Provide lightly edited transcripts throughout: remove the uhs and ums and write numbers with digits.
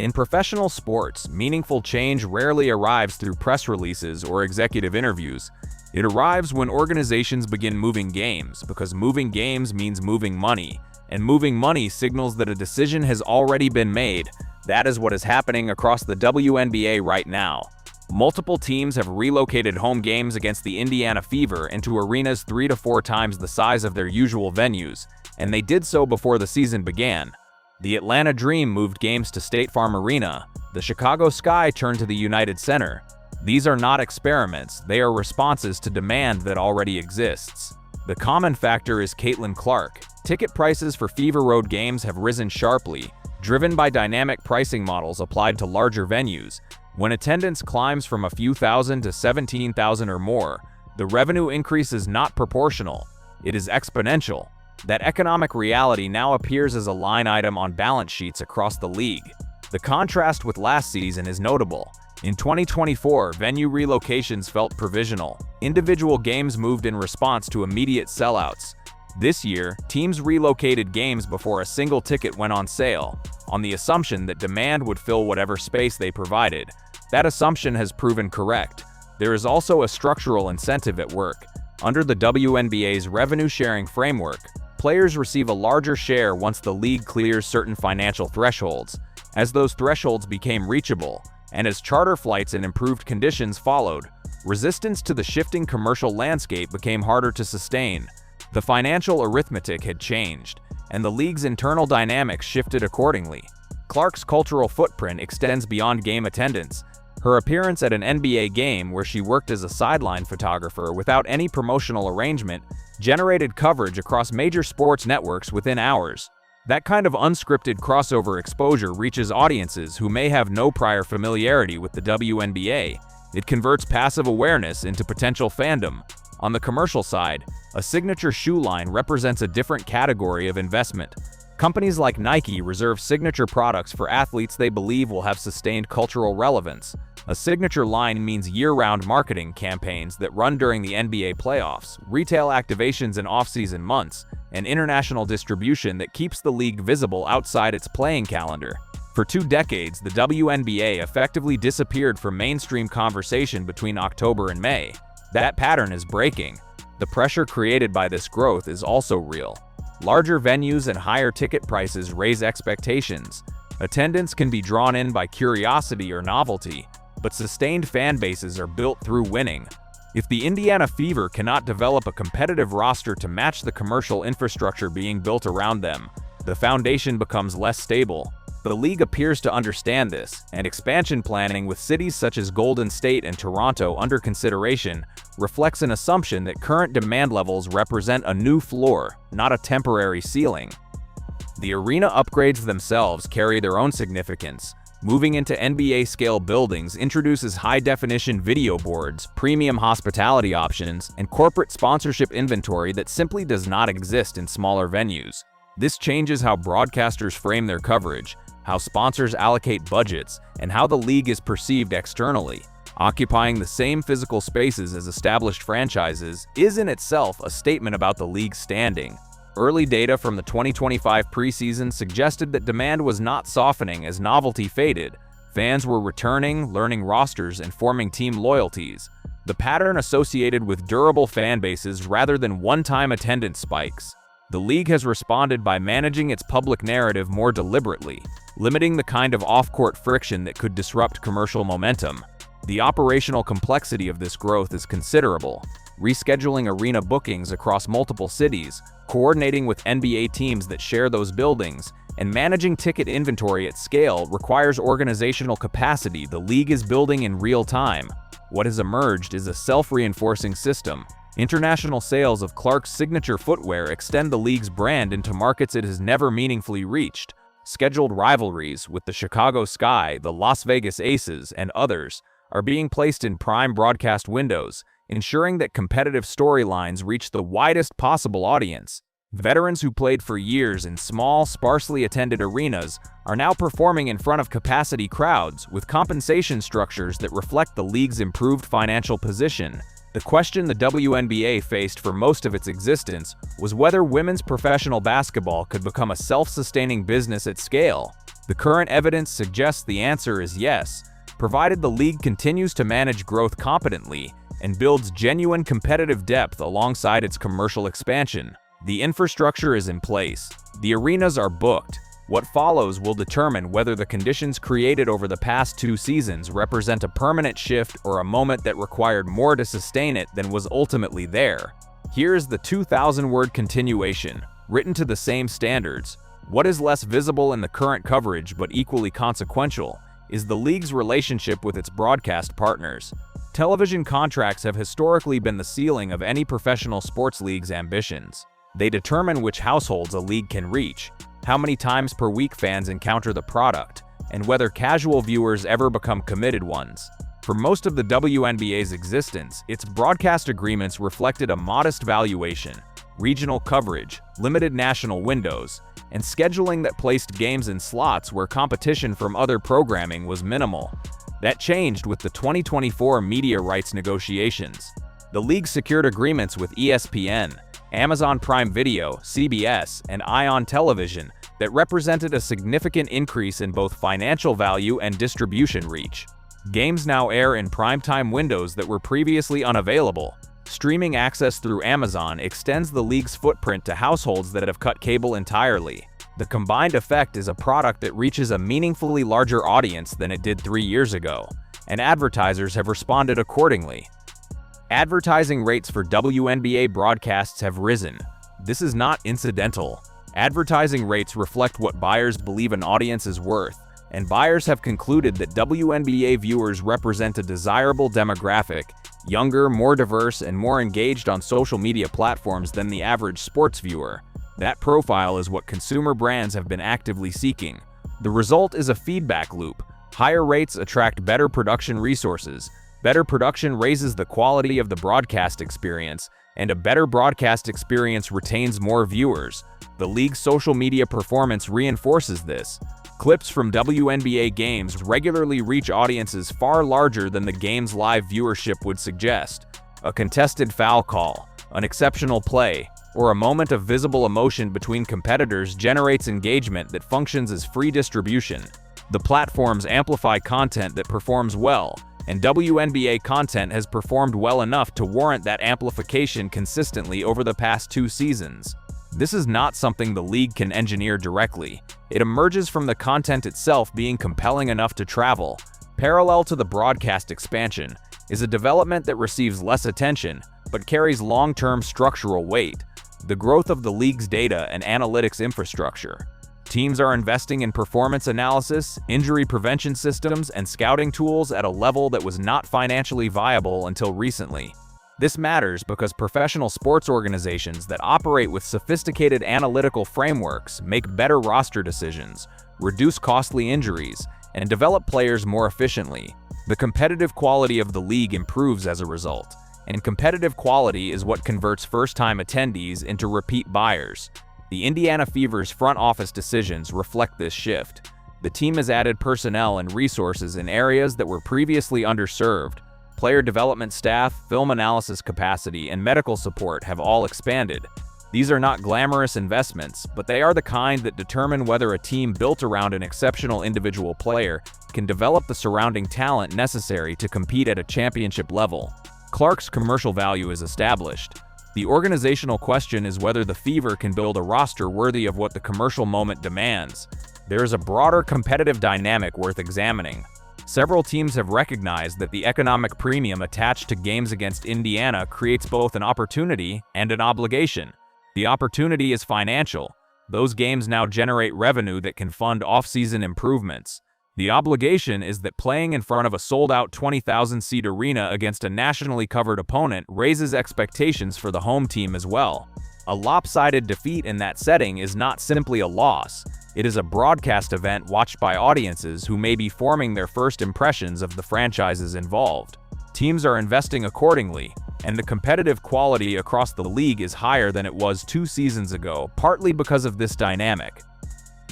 In professional sports, meaningful change rarely arrives through press releases or executive interviews. It arrives when organizations begin moving games, because moving games means moving money, and moving money signals that a decision has already been made. That is what is happening across the WNBA right now. Multiple teams have relocated home games against the Indiana Fever into arenas 3 to 4 times the size of their usual venues, and they did so before the season began. The Atlanta Dream moved games to State Farm Arena. The Chicago Sky turned to the United Center. These are not experiments, they are responses to demand that already exists. The common factor is Caitlin Clark. Ticket prices for Fever Road games have risen sharply, driven by dynamic pricing models applied to larger venues. When attendance climbs from a few thousand to 17,000 or more, the revenue increase is not proportional, it is exponential. That economic reality now appears as a line item on balance sheets across the league. The contrast with last season is notable. In 2024, venue relocations felt provisional. Individual games moved in response to immediate sellouts. This year, teams relocated games before a single ticket went on sale, on the assumption that demand would fill whatever space they provided. That assumption has proven correct. There is also a structural incentive at work. Under the WNBA's revenue-sharing framework, players receive a larger share once the league clears certain financial thresholds. As those thresholds became reachable, and as charter flights and improved conditions followed, resistance to the shifting commercial landscape became harder to sustain. The financial arithmetic had changed, and the league's internal dynamics shifted accordingly. Clark's cultural footprint extends beyond game attendance. Her appearance at an NBA game where she worked as a sideline photographer without any promotional arrangement generated coverage across major sports networks within hours. That kind of unscripted crossover exposure reaches audiences who may have no prior familiarity with the WNBA. It converts passive awareness into potential fandom. On the commercial side, a signature shoe line represents a different category of investment. Companies like Nike reserve signature products for athletes they believe will have sustained cultural relevance. A signature line means year-round marketing campaigns that run during the NBA playoffs, retail activations in off-season months, and international distribution that keeps the league visible outside its playing calendar. For 2 decades, the WNBA effectively disappeared from mainstream conversation between October and May. That pattern is breaking. The pressure created by this growth is also real. Larger venues and higher ticket prices raise expectations. Attendance can be drawn in by curiosity or novelty, but sustained fan bases are built through winning. If the Indiana Fever cannot develop a competitive roster to match the commercial infrastructure being built around them, the foundation becomes less stable. The league appears to understand this, and expansion planning with cities such as Golden State and Toronto under consideration reflects an assumption that current demand levels represent a new floor, not a temporary ceiling. The arena upgrades themselves carry their own significance. Moving into NBA-scale buildings introduces high-definition video boards, premium hospitality options, and corporate sponsorship inventory that simply does not exist in smaller venues. This changes how broadcasters frame their coverage, how sponsors allocate budgets, and how the league is perceived externally. Occupying the same physical spaces as established franchises is in itself a statement about the league's standing. Early data from the 2025 preseason suggested that demand was not softening as novelty faded. Fans were returning, learning rosters, and forming team loyalties. The pattern associated with durable fan bases rather than one-time attendance spikes. The league has responded by managing its public narrative more deliberately, limiting the kind of off-court friction that could disrupt commercial momentum. The operational complexity of this growth is considerable. Rescheduling arena bookings across multiple cities, coordinating with NBA teams that share those buildings, and managing ticket inventory at scale requires organizational capacity the league is building in real time. What has emerged is a self-reinforcing system. International sales of Clark's signature footwear extend the league's brand into markets it has never meaningfully reached. Scheduled rivalries with the Chicago Sky, the Las Vegas Aces, and others are being placed in prime broadcast windows, ensuring that competitive storylines reach the widest possible audience. Veterans who played for years in small, sparsely attended arenas are now performing in front of capacity crowds with compensation structures that reflect the league's improved financial position. The question the WNBA faced for most of its existence was whether women's professional basketball could become a self-sustaining business at scale. The current evidence suggests the answer is yes, provided the league continues to manage growth competently and builds genuine competitive depth alongside its commercial expansion. The infrastructure is in place. The arenas are booked. What follows will determine whether the conditions created over the past 2 seasons represent a permanent shift or a moment that required more to sustain it than was ultimately there. Here's the 2,000-word continuation, written to the same standards. What is less visible in the current coverage but equally consequential is the league's relationship with its broadcast partners. Television contracts have historically been the ceiling of any professional sports league's ambitions. They determine which households a league can reach, how many times per week fans encounter the product, and whether casual viewers ever become committed ones. For most of the WNBA's existence, its broadcast agreements reflected a modest valuation, regional coverage, limited national windows, and scheduling that placed games in slots where competition from other programming was minimal. That changed with the 2024 media rights negotiations. The league secured agreements with ESPN, Amazon Prime Video, CBS, and ION Television that represented a significant increase in both financial value and distribution reach. Games now air in primetime windows that were previously unavailable. Streaming access through Amazon extends the league's footprint to households that have cut cable entirely. The combined effect is a product that reaches a meaningfully larger audience than it did 3 years ago, and advertisers have responded accordingly. Advertising rates for WNBA broadcasts have risen. This is not incidental. Advertising rates reflect what buyers believe an audience is worth, and buyers have concluded that WNBA viewers represent a desirable demographic, younger, more diverse, and more engaged on social media platforms than the average sports viewer. That profile is what consumer brands have been actively seeking. The result is a feedback loop. Higher rates attract better production resources. Better production raises the quality of the broadcast experience, and a better broadcast experience retains more viewers. The league's social media performance reinforces this. Clips from WNBA games regularly reach audiences far larger than the game's live viewership would suggest. A contested foul call, an exceptional play, or a moment of visible emotion between competitors generates engagement that functions as free distribution. The platforms amplify content that performs well, and WNBA content has performed well enough to warrant that amplification consistently over the past 2 seasons. This is not something the league can engineer directly. It emerges from the content itself being compelling enough to travel. Parallel to the broadcast expansion is a development that receives less attention, but carries long-term structural weight: the growth of the league's data and analytics infrastructure. Teams are investing in performance analysis, injury prevention systems, and scouting tools at a level that was not financially viable until recently. This matters because professional sports organizations that operate with sophisticated analytical frameworks make better roster decisions, reduce costly injuries, and develop players more efficiently. The competitive quality of the league improves as a result, and competitive quality is what converts first-time attendees into repeat buyers. The Indiana Fever's front office decisions reflect this shift. The team has added personnel and resources in areas that were previously underserved. Player development staff, film analysis capacity, and medical support have all expanded. These are not glamorous investments, but they are the kind that determine whether a team built around an exceptional individual player can develop the surrounding talent necessary to compete at a championship level. Clark's commercial value is established. The organizational question is whether the Fever can build a roster worthy of what the commercial moment demands. There is a broader competitive dynamic worth examining. Several teams have recognized that the economic premium attached to games against Indiana creates both an opportunity and an obligation. The opportunity is financial. Those games now generate revenue that can fund off-season improvements. The obligation is that playing in front of a sold-out 20,000-seat arena against a nationally covered opponent raises expectations for the home team as well. A lopsided defeat in that setting is not simply a loss. It is a broadcast event watched by audiences who may be forming their first impressions of the franchises involved. Teams are investing accordingly, and the competitive quality across the league is higher than it was 2 seasons ago, partly because of this dynamic.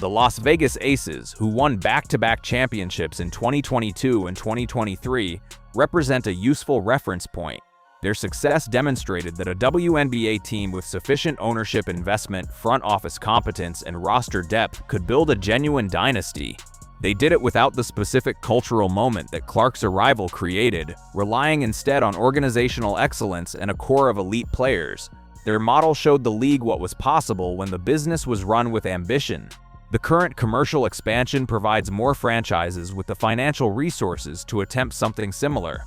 The Las Vegas Aces, who won back-to-back championships in 2022 and 2023, represent a useful reference point. Their success demonstrated that a WNBA team with sufficient ownership, investment, front office competence, and roster depth could build a genuine dynasty. They did it without the specific cultural moment that Clark's arrival created, relying instead on organizational excellence and a core of elite players. Their model showed the league what was possible when the business was run with ambition. The current commercial expansion provides more franchises with the financial resources to attempt something similar.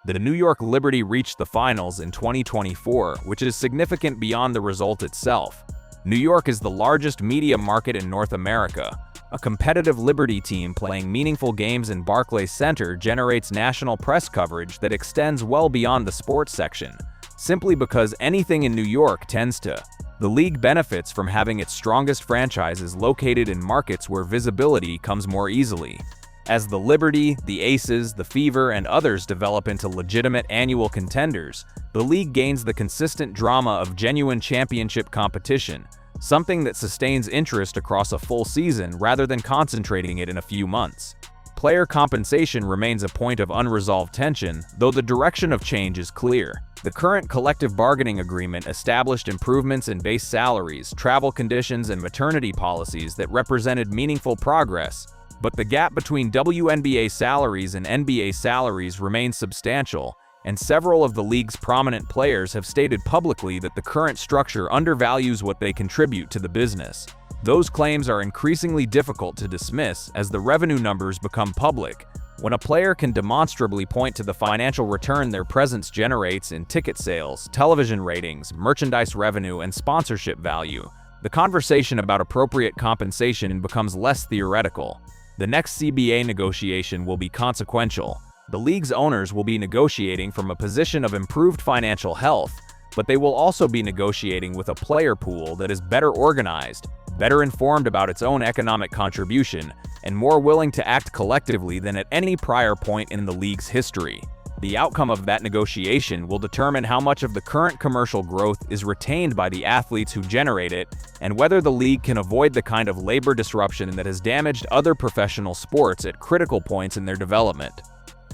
The New York Liberty reached the finals in 2024, which is significant beyond the result itself. New York is the largest media market in North America. A competitive Liberty team playing meaningful games in Barclays Center generates national press coverage that extends well beyond the sports section, simply because anything in New York tends to. The league benefits from having its strongest franchises located in markets where visibility comes more easily. As the Liberty, the Aces, the Fever, and others develop into legitimate annual contenders, the league gains the consistent drama of genuine championship competition, something that sustains interest across a full season rather than concentrating it in a few months. Player compensation remains a point of unresolved tension, though the direction of change is clear. The current collective bargaining agreement established improvements in base salaries, travel conditions, and maternity policies that represented meaningful progress, but the gap between WNBA salaries and NBA salaries remains substantial, and several of the league's prominent players have stated publicly that the current structure undervalues what they contribute to the business. Those claims are increasingly difficult to dismiss as the revenue numbers become public. When a player can demonstrably point to the financial return their presence generates in ticket sales, television ratings, merchandise revenue, and sponsorship value, the conversation about appropriate compensation becomes less theoretical. The next CBA negotiation will be consequential. The league's owners will be negotiating from a position of improved financial health, but they will also be negotiating with a player pool that is better organized, better informed about its own economic contribution, and more willing to act collectively than at any prior point in the league's history. The outcome of that negotiation will determine how much of the current commercial growth is retained by the athletes who generate it, and whether the league can avoid the kind of labor disruption that has damaged other professional sports at critical points in their development.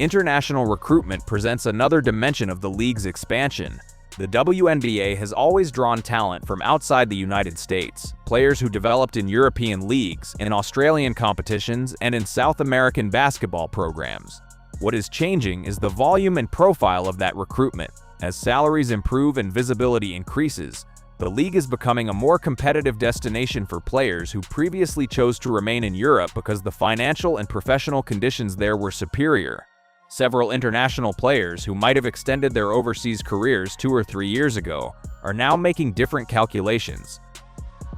International recruitment presents another dimension of the league's expansion. The WNBA has always drawn talent from outside the United States, players who developed in European leagues, in Australian competitions, and in South American basketball programs. What is changing is the volume and profile of that recruitment. As salaries improve and visibility increases, the league is becoming a more competitive destination for players who previously chose to remain in Europe because the financial and professional conditions there were superior. Several international players who might have extended their overseas careers 2 or 3 years ago are now making different calculations.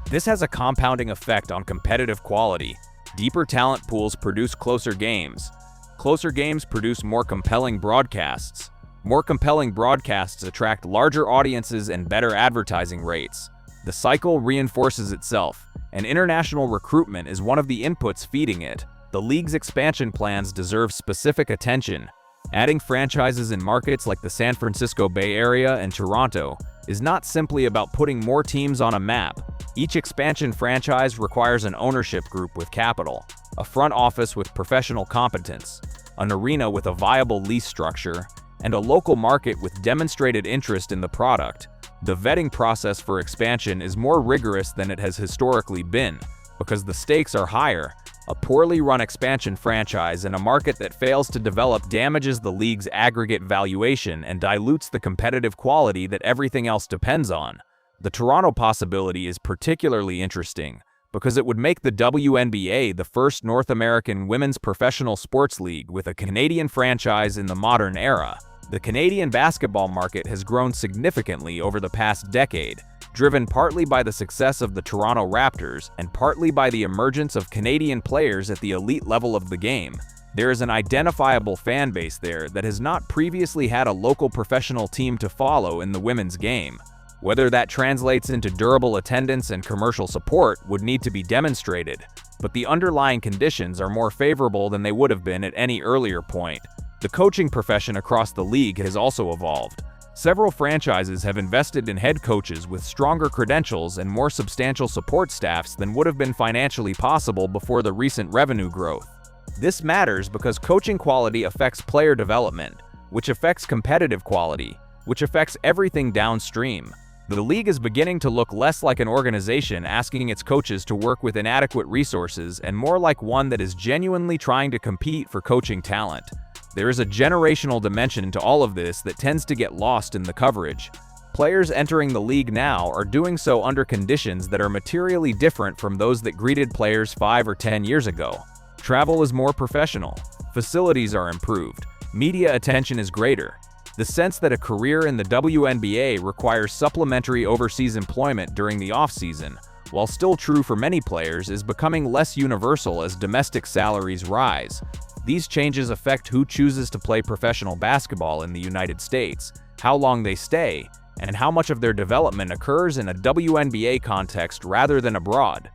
This has a compounding effect on competitive quality. Deeper talent pools produce closer games. Closer games produce more compelling broadcasts. More compelling broadcasts attract larger audiences and better advertising rates. The cycle reinforces itself, and international recruitment is one of the inputs feeding it. The league's expansion plans deserve specific attention. Adding franchises in markets like the San Francisco Bay Area and Toronto is not simply about putting more teams on a map. Each expansion franchise requires an ownership group with capital, a front office with professional competence, an arena with a viable lease structure, and a local market with demonstrated interest in the product. The vetting process for expansion is more rigorous than it has historically been, because the stakes are higher. A poorly run expansion franchise in a market that fails to develop damages the league's aggregate valuation and dilutes the competitive quality that everything else depends on. The Toronto possibility is particularly interesting because it would make the WNBA the first North American women's professional sports league with a Canadian franchise in the modern era. The Canadian basketball market has grown significantly over the past decade, driven partly by the success of the Toronto Raptors and partly by the emergence of Canadian players at the elite level of the game. There is an identifiable fan base there that has not previously had a local professional team to follow in the women's game. Whether that translates into durable attendance and commercial support would need to be demonstrated, but the underlying conditions are more favorable than they would have been at any earlier point. The coaching profession across the league has also evolved. Several franchises have invested in head coaches with stronger credentials and more substantial support staffs than would have been financially possible before the recent revenue growth. This matters because coaching quality affects player development, which affects competitive quality, which affects everything downstream. The league is beginning to look less like an organization asking its coaches to work with inadequate resources and more like one that is genuinely trying to compete for coaching talent. There is a generational dimension to all of this that tends to get lost in the coverage. Players entering the league now are doing so under conditions that are materially different from those that greeted players 5 or 10 years ago. Travel is more professional. Facilities are improved. Media attention is greater. The sense that a career in the WNBA requires supplementary overseas employment during the off-season, while still true for many players, is becoming less universal as domestic salaries rise. These changes affect who chooses to play professional basketball in the United States, how long they stay, and how much of their development occurs in a WNBA context rather than abroad.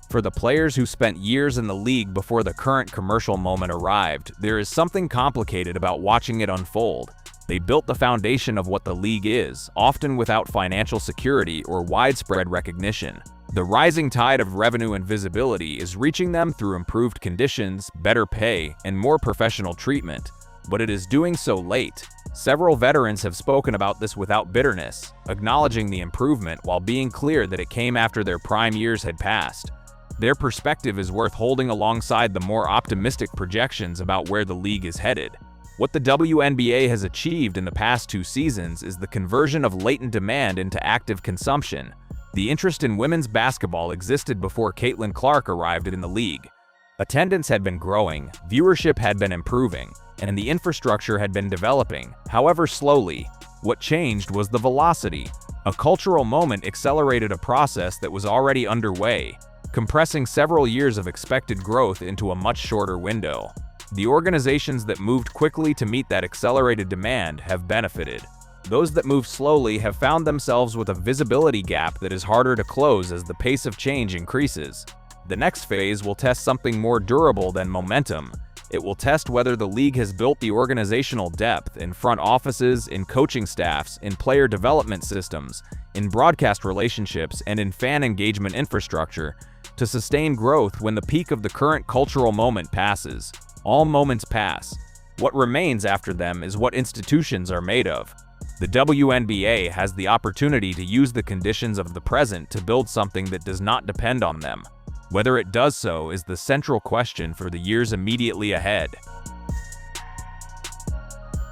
For the players who spent years in the league before the current commercial moment arrived, there is something complicated about watching it unfold. They built the foundation of what the league is, often without financial security or widespread recognition. The rising tide of revenue and visibility is reaching them through improved conditions, better pay, and more professional treatment, but it is doing so late. Several veterans have spoken about this without bitterness, acknowledging the improvement while being clear that it came after their prime years had passed. Their perspective is worth holding alongside the more optimistic projections about where the league is headed. What the WNBA has achieved in the past 2 seasons is the conversion of latent demand into active consumption. The interest in women's basketball existed before Caitlin Clark arrived in the league. Attendance had been growing, viewership had been improving, and the infrastructure had been developing, however slowly. What changed was the velocity. A cultural moment accelerated a process that was already underway, compressing several years of expected growth into a much shorter window. The organizations that moved quickly to meet that accelerated demand have benefited. Those that move slowly have found themselves with a visibility gap that is harder to close as the pace of change increases. The next phase will test something more durable than momentum. It will test whether the league has built the organizational depth in front offices, in coaching staffs, in player development systems, in broadcast relationships, and in fan engagement infrastructure to sustain growth when the peak of the current cultural moment passes. All moments pass. What remains after them is what institutions are made of. The WNBA has the opportunity to use the conditions of the present to build something that does not depend on them. Whether it does so is the central question for the years immediately ahead.